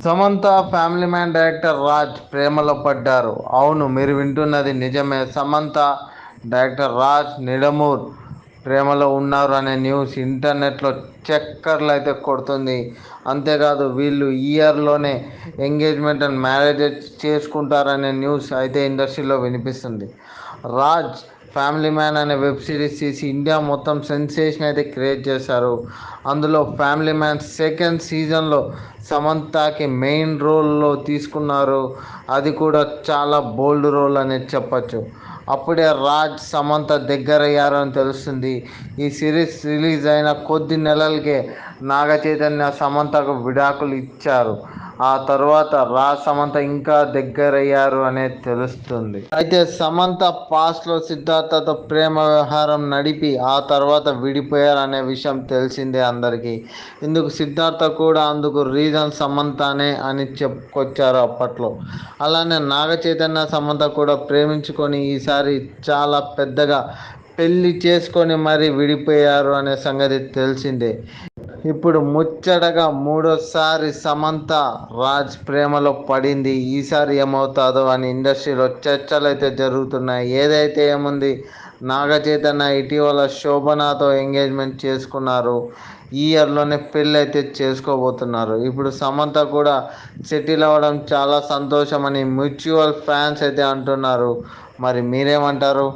Samantha family man director Raj ప్రేమలో పడ్డారు. అవును, మీరు వింటున్నది నిజమే. సమంత డైరెక్టర్ రాజ్ నిడమూర్ ప్రేమలో ఉన్నారు అనే న్యూస్ ఇంటర్నెట్లో చక్కర్లు అయితే కొడుతుంది. అంతేకాదు వీళ్ళు ఈ ఇయర్లోనే ఎంగేజ్మెంట్ అండ్ మ్యారేజ్ చేసుకుంటారనే న్యూస్ అయితే ఇండస్ట్రీలో వినిపిస్తుంది. రాజ్ ఫ్యామిలీ మ్యాన్ అనే వెబ్ సిరీస్ తీసి ఇండియా మొత్తం సెన్సేషన్ అయితే క్రియేట్ చేశారు. అందులో ఫ్యామిలీ మ్యాన్ సెకండ్ సీజన్లో సమంతకి మెయిన్ రోల్లో తీసుకున్నారు. అది కూడా చాలా బోల్డ్ రోల్ అనేది చెప్పచ్చు. అప్పుడే రాజ్ సమంత దగ్గరయ్యారు అని తెలుస్తుంది. ఈ సిరీస్ రిలీజ్ అయిన కొద్ది నెలలకే నాగ చైతన్య సమంతకు విడాకులు ఇచ్చారు. ఆ తర్వాత రాజ్ సమంత ఇంకా దగ్గరయ్యారు అనేది తెలుస్తుంది. అయితే సమంత పాస్ట్లో సిద్ధార్థతో ప్రేమ వ్యవహారం నడిపి ఆ తర్వాత విడిపోయారు అనే విషయం తెలిసిందే అందరికీ. ఇందుకు సిద్ధార్థ కూడా అందుకు రీజన్ సమంతనే అని చెప్పుకొచ్చారు అప్పట్లో. అలానే నాగ చైతన్య సమంత కూడా ప్రేమించుకొని ఈసారి చాలా పెద్దగా పెళ్లి చేసుకొని మరీ విడిపోయారు అనే సంగతి తెలిసిందే. ఇప్పుడు ముచ్చటగా మూడోసారి సమంత రాజ్ ప్రేమలో పడింది. ఈసారి ఏమవుతాదో అని ఇండస్ట్రీలో చర్చలు అయితే జరుగుతున్నాయి. ఏదైతే ఏముంది, నాగ చైతన్య ఇటీవల శోభనాతో ఎంగేజ్మెంట్ చేసుకున్నారు. ఈ ఇయర్లోనే పెళ్ళి అయితే చేసుకోబోతున్నారు. ఇప్పుడు సమంత కూడా సెటిల్ అవ్వడం చాలా సంతోషమని మ్యూచువల్ ఫ్యాన్స్ అయితే అంటున్నారు. మరి మీరేమంటారు?